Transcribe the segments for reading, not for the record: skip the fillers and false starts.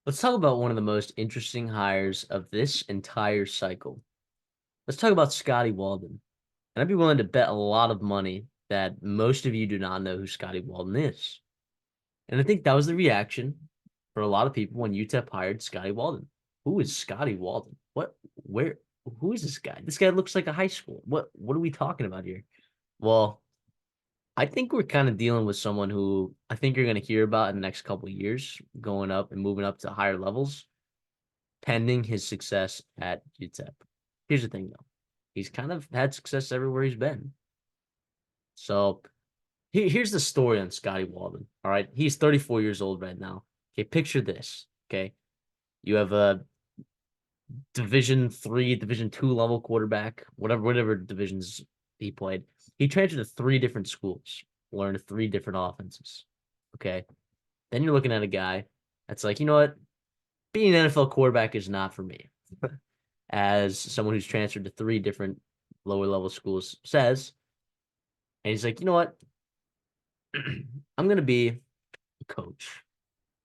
Let's talk about one of the most interesting hires of this entire cycle. Let's talk about Scotty Walden. And I'd be willing to bet a lot of money that most of you do not know who Scotty Walden is. And I think that was the reaction for a lot of people when Utep hired Scotty Walden. Who is Scotty Walden? Where, who is this guy? This guy looks like a high school. What are we talking about here? Well, I think we're kind of dealing with someone who I think you're going to hear about in the next couple of years, going up and moving up to higher levels pending his success at Utep. Here's the thing, though. He's kind of had success everywhere he's been. So here's the story on Scotty Walden. All right. He's 34 years old right now. Okay. Picture this. Okay. You have a Division 3, Division 2 level quarterback, whatever divisions he played. He transferred to three different schools, learned three different offenses. Okay. Then you're looking at a guy that's like, you know what? Being an NFL quarterback is not for me. As someone who's transferred to three different lower level schools says. And he's like, you know what? I'm going to be a coach.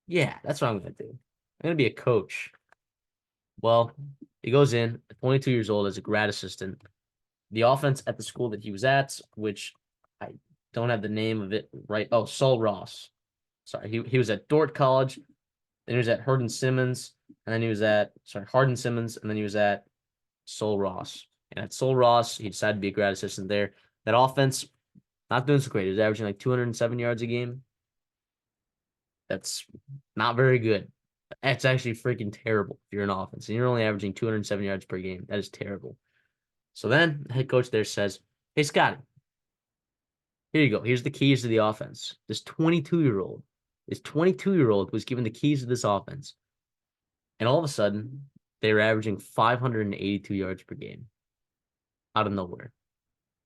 Yeah, that's what I'm going to do. I'm going to be a coach. Well, he goes in, 22 years old, as a grad assistant. The offense at the school that he was at, which I don't have the name of it right. Oh, Sol Ross. Sorry, he was at Dort College. Then he was at Hardin Simmons. And then he was at, Hardin Simmons. And then he was at Sol Ross. And at Sol Ross, he decided to be a grad assistant there. That offense, not doing so great. He was averaging like 207 yards a game. That's not very good. That's actually freaking terrible if you're an offense and you're only averaging 207 yards per game. That is terrible. So then the head coach there says, hey, Scotty, here you go. Here's the keys to the offense. This 22-year-old was given the keys to this offense. And all of a sudden, they were averaging 582 yards per game out of nowhere.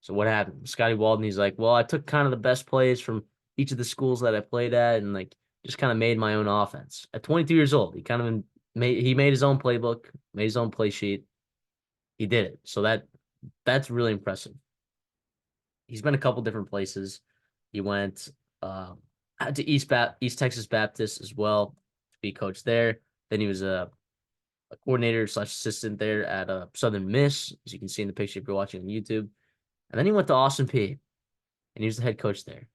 So what happened? Scotty Walden, he's like, well, I took kind of the best plays from each of the schools that I played at and like just kind of made my own offense. At 22 years old, he made his own playbook, made his own play sheet. He did it. So that's really impressive. He's been a couple different places. He went to East Texas Baptist as well to be coach there. Then he was a coordinator slash assistant there at Southern Miss, as you can see in the picture if you're watching on YouTube. And then he went to Austin P, and he was the head coach there.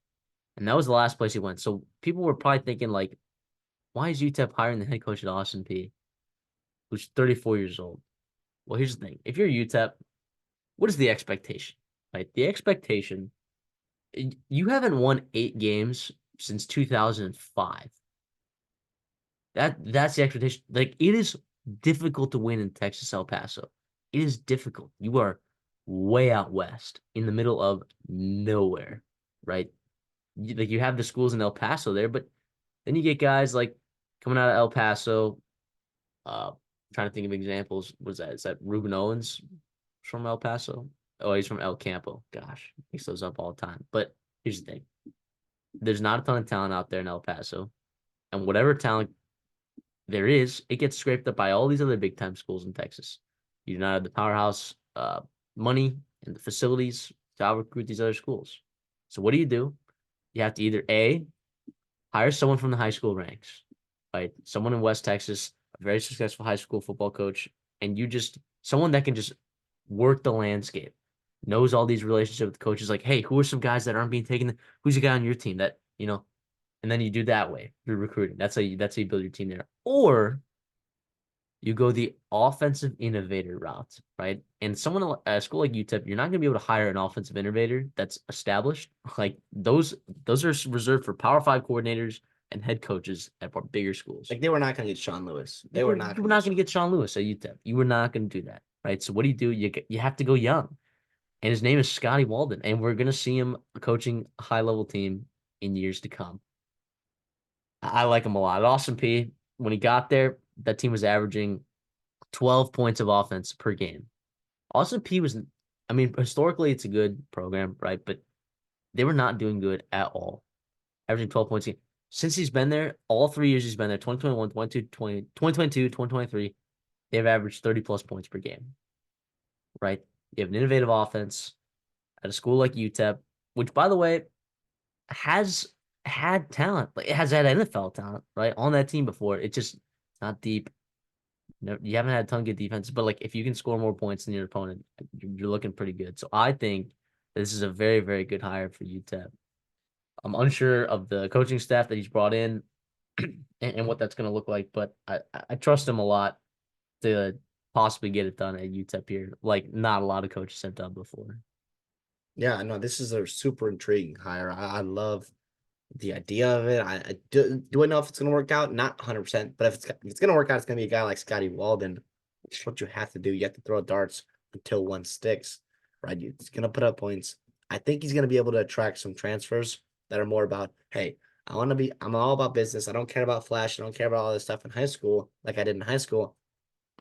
And that was the last place he went. So people were probably thinking, like, why is UTEP hiring the head coach at Austin P, who's 34 years old? Well, here's the thing. If you're UTEP, what is the expectation? Right? The expectation, you haven't won 8 games since 2005. That's the expectation. Like, it is difficult to win in Texas, El Paso. It is difficult. You are way out west in the middle of nowhere, right? You have the schools in El Paso there, but then you get guys like coming out of El Paso. Uh, Trying to think of examples. Was that? Is that Ruben Owens from El Paso? Oh, he's from El Campo. Gosh, mix those up all the time. But here's the thing: there's not a ton of talent out there in El Paso, and whatever talent there is, it gets scraped up by all these other big time schools in Texas. You do not have the powerhouse money and the facilities to recruit these other schools. So what do? You have to either A, hire someone from the high school ranks, right? Someone in West Texas, a very successful high school football coach, and someone that can just work the landscape, knows all these relationships with coaches. Like, hey, who are some guys that aren't being taken? Who's a guy on your team that and then you do that way through recruiting. That's how you build your team there. Or you go the offensive innovator route, right? And someone at a school like UTEP, you're not going to be able to hire an offensive innovator that's established. Like those are reserved for Power Five coordinators and head coaches at bigger schools. Like they were not going to get Sean Lewis. They were not You were going to not get going to get Sean Lewis at UTEP. You were not going to do that, right? So what do? You have to go young, and his name is Scotty Walden, and we're going to see him coaching a high level team in years to come. I like him a lot. At Austin P, when he got there, that team was averaging 12 points of offense per game. Austin P was, I mean, historically it's a good program, right? But they were not doing good at all, averaging 12 points a game. Since he's been there, all 3 years he's been there, 2021, 2022, 2023, they've averaged 30 plus points per game, right? You have an innovative offense at a school like UTEP, which, by the way, has had talent. Like it has had NFL talent, right? On that team before. It just not deep. No, you haven't had a ton of good defense, but like if you can score more points than your opponent, you're looking pretty good. So I think this is a very, very good hire for UTEP. I'm unsure of the coaching staff that he's brought in and what that's going to look like, but I trust him a lot to possibly get it done at UTEP here. Like not a lot of coaches have done before. Yeah, no, this is a super intriguing hire. I love the idea of it. I do I know if it's gonna work out? Not 100%, but if it's gonna work out, it's gonna be a guy like Scotty Walden. Which is what you have to do. You have to throw darts until one sticks, right? It's gonna put up points. I think he's gonna be able to attract some transfers that are more about, hey, I'm all about business. I don't care about flash. I don't care about all this stuff in high school, like I did in high school.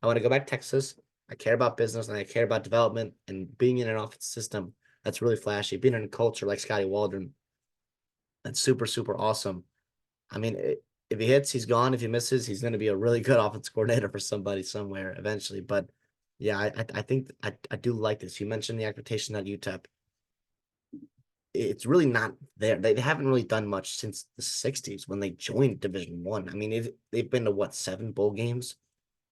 I want to go back to Texas. I care about business and I care about development and being in an office system that's really flashy, being in a culture like Scotty Waldron. That's super, super awesome. I mean, if he hits, he's gone. If he misses, he's going to be a really good offense coordinator for somebody somewhere eventually. But yeah, I think I do like this. You mentioned the expectation at UTEP. It's really not there. They haven't really done much since the 60s when they joined Division One. I mean, they've been to what, 7 bowl games?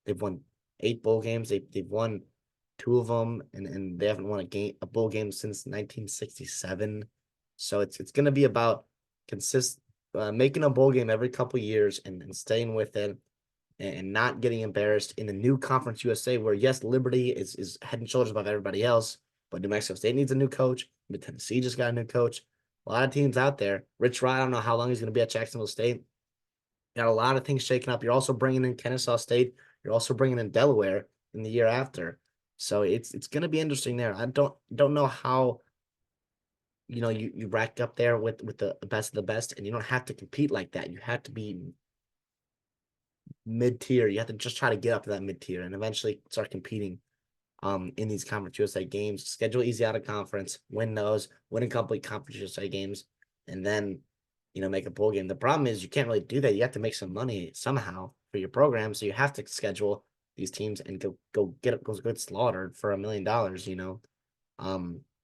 They've won 8 bowl games. They've won 2 of them, and they haven't won a bowl game since 1967. So it's going to be about making a bowl game every couple years and staying with it and not getting embarrassed in the new Conference USA, where yes, Liberty is head and shoulders above everybody else, but New Mexico State needs a new coach. But Tennessee just got a new coach. A lot of teams out there. Rich Rod, I don't know how long he's going to be at Jacksonville State. Got a lot of things shaken up. You're also bringing in Kennesaw State. You're also bringing in Delaware in the year after. So it's going to be interesting there. I don't know how you rack up there with the best of the best, and you don't have to compete like that. You have to be mid tier. You have to just try to get up to that mid tier and eventually start competing in these Conference USA games. Schedule easy out of conference, win those, win a complete Conference USA games, and then make a bowl game. The problem is you can't really do that. You have to make some money somehow for your program, so you have to schedule these teams and go get slaughtered for $1 million.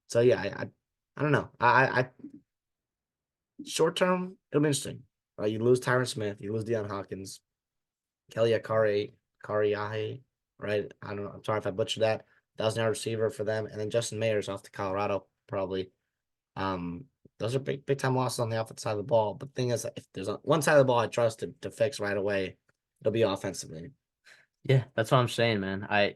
So yeah, I don't know. I short term it'll be interesting. You lose Tyron Smith, you lose Deion Hawkins, Kelly Kariahi, right? I don't know. I'm sorry if I butchered that. 1,000-yard receiver for them, and then Justin Mayers off to Colorado probably. Um, those are big time losses on the offensive side of the ball. But the thing is, if there's one side of the ball I trust to fix right away, it'll be offensively. Yeah, that's what I'm saying, man. I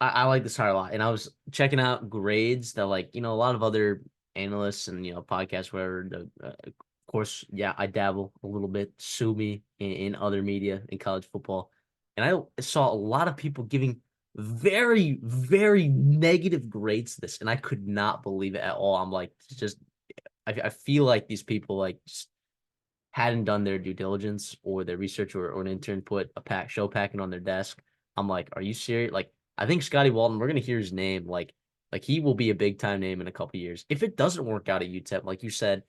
like this hire a lot. And I was checking out grades that like, a lot of other analysts and, podcasts where of course, yeah, I dabble a little bit, sue me in other media in college football. And I saw a lot of people giving very, very negative grades to this. And I could not believe it at all. I'm like, just, I feel like these people like just hadn't done their due diligence or their research or an intern put a show packet on their desk. I'm like, are you serious? Like, I think Scotty Walden, we're gonna hear his name. Like he will be a big time name in a couple years. If it doesn't work out at UTEP, like you said,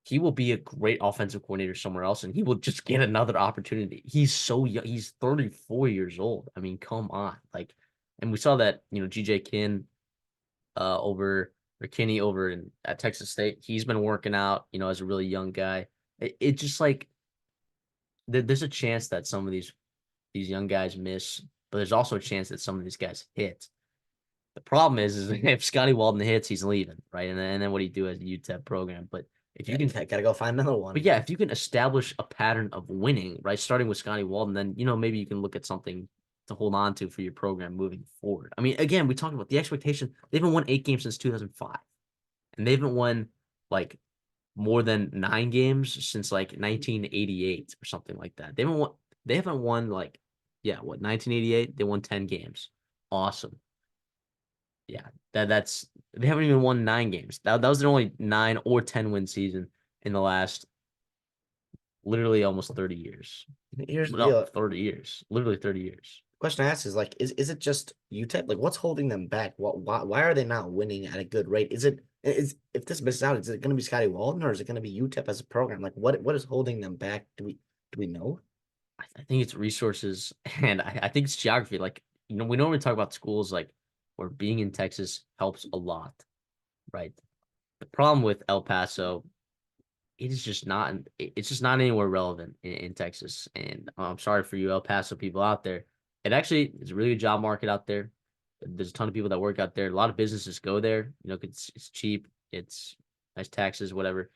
he will be a great offensive coordinator somewhere else, and he will just get another opportunity. He's so young. He's 34 years old. I mean, come on. Like, and we saw that, GJ Kinn over or Kinney over at Texas State. He's been working out, as a really young guy. It just like there's a chance that some of these young guys miss, but there's also a chance that some of these guys hit. The problem is if Scotty Walden hits, he's leaving, right? And then what do you do as a UTEP program? But if you Yeah, can, gotta go find another but one. yeah, if you can establish a pattern of winning, right, starting with Scotty Walden, then maybe you can look at something to hold on to for your program moving forward. I mean, again, we talked about the expectation. They haven't won 8 games since 2005, and they haven't won like more than 9 games since like 1988 or something like that. They haven't won like, yeah, what, 1988? They won 10 games. Awesome. Yeah. They haven't even won 9 games. That was their only 9 or 10 win season in the last literally almost 30 years. Here's the No, deal. 30 years. Literally 30 years. Question I ask is like, is it just UTEP? Like, what's holding them back? Why are they not winning at a good rate? Is if this misses out, is it going to be Scotty Walden or is it going to be UTEP as a program? Like, what is holding them back? Do we know? I think it's resources and I think it's geography. Like, we normally talk about schools like where being in Texas helps a lot, right? The problem with El Paso it is just not. It's just not anywhere relevant in Texas. And I'm sorry for you El Paso people out there. It actually is a really good job market out there. There's a ton of people that work out there. A lot of businesses go there. You know, it's cheap. It's nice taxes, whatever.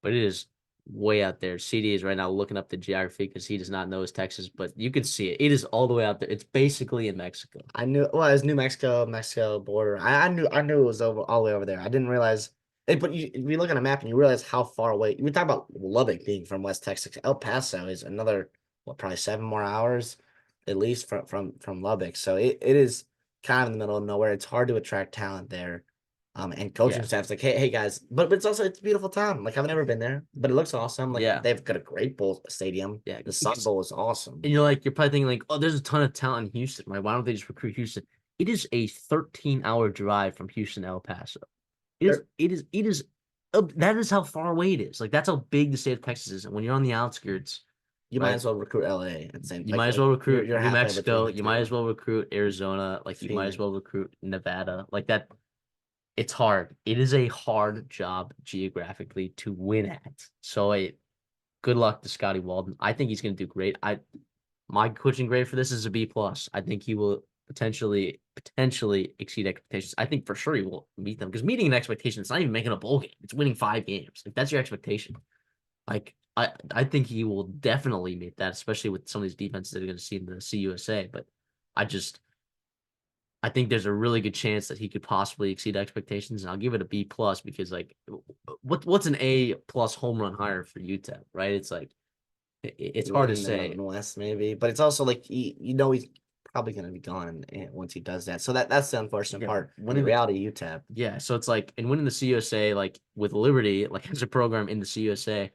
But it is way out there. CD is right now looking up the geography because he does not know his Texas, but you can see it. It is all the way out there. It's basically in Mexico. I knew well, it was New Mexico, Mexico border. I knew it was over all the way over there. I didn't realize but you look at a map and you realize how far away. We talk about Lubbock being from West Texas. El Paso is another what, probably 7 more hours at least from Lubbock. So it is kind of in the middle of nowhere. It's hard to attract talent there. And coaching Yeah. staff's like, hey guys, but it's also it's a beautiful town. Like I've never been there, but it looks awesome. Like Yeah. they've got a great bowl stadium. Yeah. The Sun Bowl is awesome. And you're probably thinking like, oh, there's a ton of talent in Houston, right? Why don't they just recruit Houston? It is a 13-hour drive from Houston to El Paso. That is how far away it is. Like that's how big the state of Texas is. And when you're on the outskirts, You might right? as well recruit LA at the same. You Like might as like well you're recruit you're New halfway between Mexico. the You might two. as well recruit Arizona. Like you might as Phoenix. well recruit Nevada. Like that. It's hard. It is a hard job geographically to win at. So good luck to Scotty Walden. I think he's going to do great. My coaching grade for this is a B plus. I think he will potentially exceed expectations. I think for sure he will meet them because meeting an expectation, it's not even making a bowl game. It's winning 5 games. If that's your expectation, like I think he will definitely meet that, especially with some of these defenses that are going to see in the CUSA. But I just I think there's a really good chance that he could possibly exceed expectations, and I'll give it a B plus because like what's an A plus home run hire for Utep, right? It's like it's hard to Win the say. Mountain West maybe, but it's also like you know he's probably going to be gone once he does that. So that's the unfortunate Yeah, part. In the winning the reality, UTEP. yeah, so it's like and winning the CUSA like with Liberty, like as a program in the CUSA,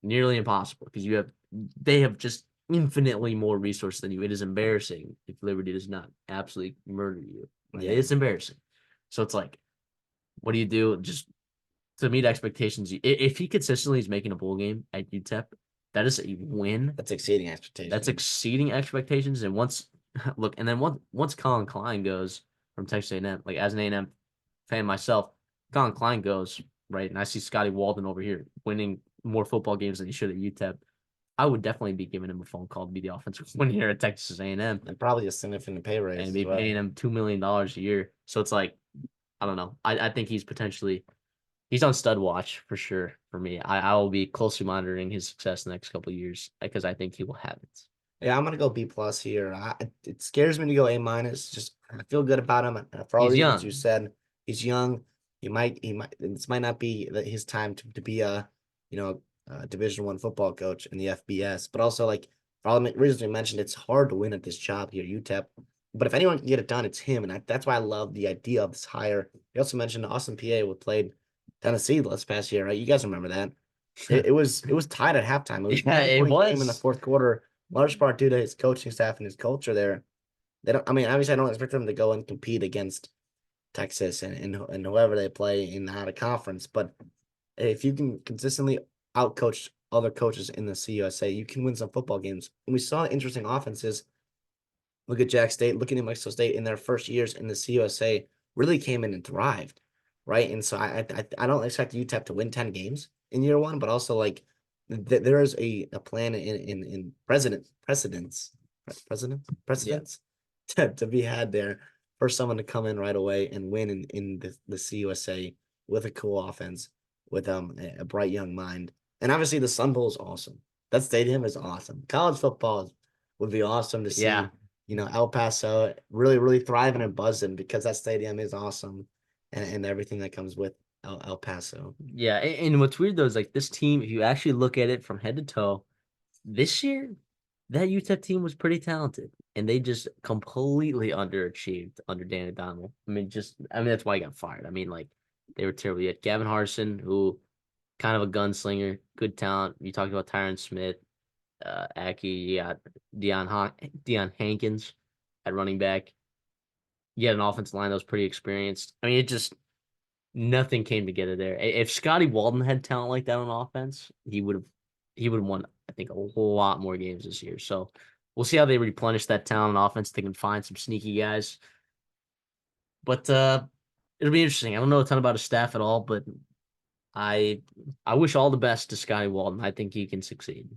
nearly impossible because they have just infinitely more resources than you. It is embarrassing if Liberty does not absolutely murder you. Right? Yeah, It's embarrassing. So it's like, what do you do? Just to meet expectations. If he consistently is making a bowl game at UTEP, that is a win. that's exceeding That's expectations. exceeding expectations. And once Colin Klein goes from Texas A&M, like as an A&M fan myself, Colin Klein goes right, and I see Scotty Walden over here winning more football games than he should at UTEP. I would definitely be giving him a phone call to be the offensive coordinator at Texas A&M And probably a significant pay raise and as be well. paying him $2 million a year. So it's like, I don't know. I think he's on stud watch for sure for me. I will be closely monitoring his success the next couple of years because I think he will have it. Yeah, I'm gonna go B plus here. It scares me to go A minus. Just I feel good about him for all He's reasons you young. said. He's young. He might. This might not be his time to be a Division 1 football coach in the FBS. But also like for all the reasons we mentioned, it's hard to win at this job here, UTEP. But if anyone can get it done, it's him, and that's why I love the idea of this hire. You also mentioned Austin PA would played Tennessee last past year, right? You guys remember that? It was tied at halftime. It was a Yeah, it 10-point game in the was. fourth quarter, large part due to his coaching staff and his culture there. They don't. I mean, obviously, I don't expect them to go and compete against Texas and whoever they play in the out of conference. But if you can consistently outcoach other coaches in the CUSA, you can win some football games. And we saw interesting offenses. Look at Jack State. Look at New Mexico State in their first years in the CUSA. Really came in and thrived, right? And so I don't expect UTEP to win 10 games in year one, but also like there is a plan in Yeah. precedents to be had there for someone to come in right away and win in the CUSA with a cool offense, with a bright young mind. And obviously the Sun Bowl is awesome. That stadium is awesome. College football would be awesome to Yeah. see, El Paso really, really thriving and buzzing because that stadium is awesome and everything that comes with El Paso. Yeah. And what's weird though is like this team, if you actually look at it from head to toe, this year, that UTEP team was pretty talented. And they just completely underachieved under Dan O'Donnell. I mean, that's why he got fired. I mean, like, they were terrible. You had Gavin Harson, who kind of a gunslinger, good talent. You talked about Tyron Smith, Aki, you got Deion Hankins at running back. You had an offensive line that was pretty experienced. I mean, it just nothing came together there. If Scotty Walden had talent like that on offense, he would have won, I think, a whole lot more games this year. So we'll see how they replenish that talent on offense. They can find some sneaky guys. But it'll be interesting. I don't know a ton about his staff at all, but I wish all the best to Scotty Walden. I think he can succeed.